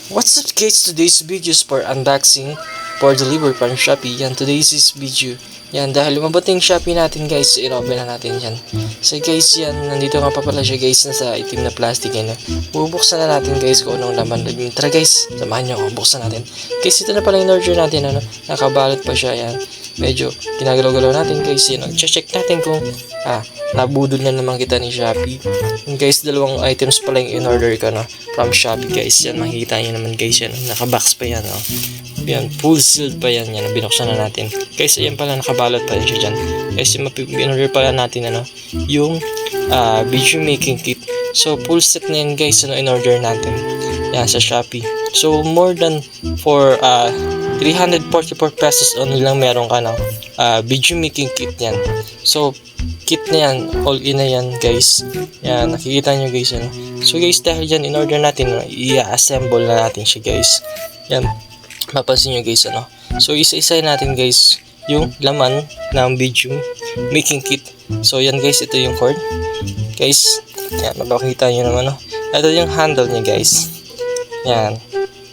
What's up guys, today's video is for unboxing for delivery from Shopee. Yan, today's video. Yan, dahil lumabot yung Shopee natin guys, i-open na natin yan. So guys, yan, nandito nga pa pala siya guys, nasa itim na plastic yan. Bubuksan na natin guys kung anong laman. Tara guys, samahan nyo ako, buksan natin. Guys, ito na pala yung order natin, nakabalot pa siya, yan. Medyo ginagalaw-galaw natin guys, yan. Check natin kung, nabudol na naman kita ni Shopee. And guys, dalawang items pala yung in-order ko, from Shopee guys. Yan, makikita nyo naman guys, yan. Nakabox pa yan, Yan, full sealed pa yan, binuksan na natin. Guys, ayan pala, nakabalot pa rin siya dyan. Guys, in-order pala natin, yung video making kit. So, full set na yan guys, in-order natin. Yan, sa Shopee. So, more than for 344 pesos only lang meron ka ng video making kit yan. So, kit na yan, all in na yan guys. Yan, nakikita nyo guys. So guys, dahil dyan in-order natin, i-assemble na natin siya guys. Yan, mapansin nyo guys. So, isa-isa natin guys yung laman ng video making kit. So, yan guys, ito yung cord. Guys, yan, mapakita nyo naman. Ito yung handle niya guys. Yan.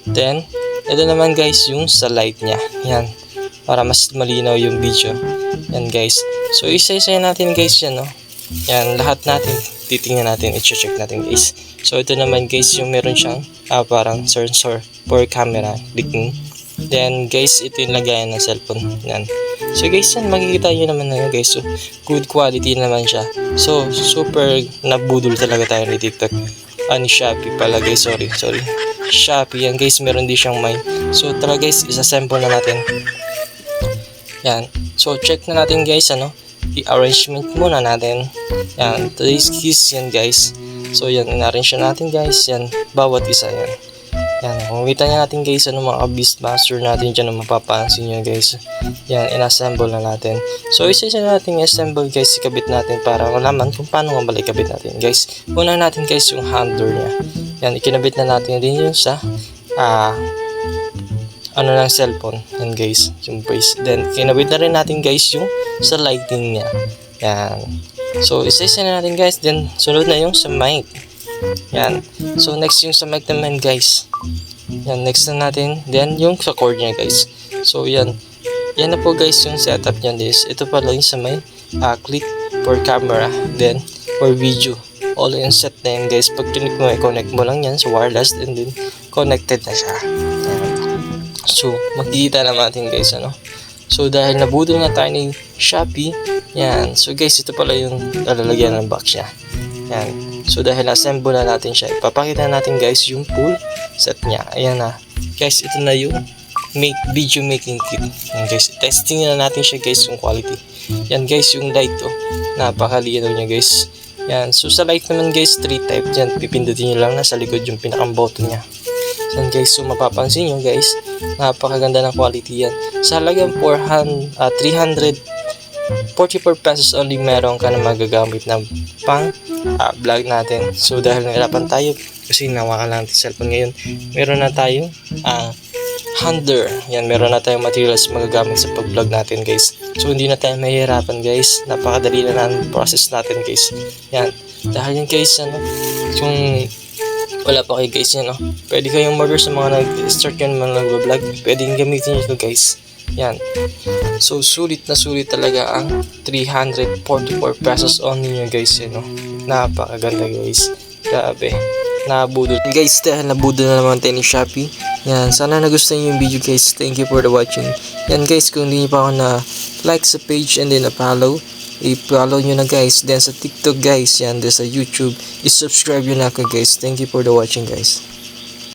Then, ito naman guys yung sa light niya. Yan. Para mas malinaw yung video. Yan guys. So, isa-isa natin guys yan, Yan, lahat natin. Titingnan natin. I-check natin guys. So, ito naman guys yung meron siyang parang sensor for camera clicking. Then, guys, ito yung lagayan ng cellphone. Yan. So, guys, yan. Makikita nyo naman guys. So, good quality naman siya. So, super nabudol talaga tayo ni TikTok. Ni Shopee pala guys. Sorry. Shopee. Yan guys, meron din siyang mic. So, tara guys, isa-sample na natin. Yan. So, check na natin guys, i-arrangement muna natin. Yan. Today's keys yan guys. So, yan. In-arrange natin guys. Yan. Bawat isa yan. Yan. Kung kita nyo natin guys, mga beastmaster natin dyan na mapapansin nyo guys. Yan. In-assemble na natin. So, isa-isa natin i-assemble guys. Ikabit natin para malaman kung paano nga bala ikabit natin guys. Una natin guys yung handle niya. Yan. Ikinabit na natin din yun sa ng cellphone. Yan guys, yung brace. Then, kinabit na rin natin guys yung sa lighting niya. Yan. So, isa-isa na natin guys. Then, sunod na yung sa mic. Yan. So, next yung sa mic naman guys. Yan, next na natin. Then, yung sa cord niya guys. So, yan. Yan na po guys yung setup niya guys. Ito pala yung sa may click for camera. Then, for video. All in set na yan guys. Pag click mo, i-connect mo lang yan sa wireless. And then, connected na siya. Yan. So, makikita naman natin guys, So, dahil nabudol nga tayo ni Shopee, yan. So, guys, ito pala yung lalagyan ng box niya. Yan. So, dahil assemble na natin siya, ipapakita natin guys yung full set niya. Ayan na. Guys, ito na yung video making kit. Yan guys, testing na natin siya guys yung quality. Yan guys, yung light napakalinaw niya guys. Yan. So, sa light naman guys, 3 type dyan. Pipindutin nyo lang na sa likod yung pinakang button niya. Yan guys, so mapapansin nyo guys, napakaganda ng quality yan. Sa halagang 344 pesos only meron ka na magagamit na pang vlog natin. So dahil nahirapan tayo kasi nawakan lang natin cellphone ngayon, meron na tayong hander. Yan, meron na tayong materials magagamit sa pag-vlog natin guys. So hindi na tayo mahihirapan guys, napakadali na ng process natin guys. Yan, dahil yan guys, kung wala pa kayo guys yan, pwede kayong order sa mga nag-start yan mga nag-vlog, pwedeng gamitin nyo ito guys. Yan. So, sulit na sulit talaga ang 344 pesos only nyo guys, napakaganda guys. Grabe, nabudol guys, dahil nabudol na naman tayo ni Shopee. Yan, sana nagustuhan nyo yung video guys. Thank you for the watching. Yan guys, kung hindi nyo pa ako na like sa page and then na-follow, i-follow nyo na guys. Then sa TikTok guys, yan, then sa YouTube, i-subscribe nyo na ako guys. Thank you for the watching guys.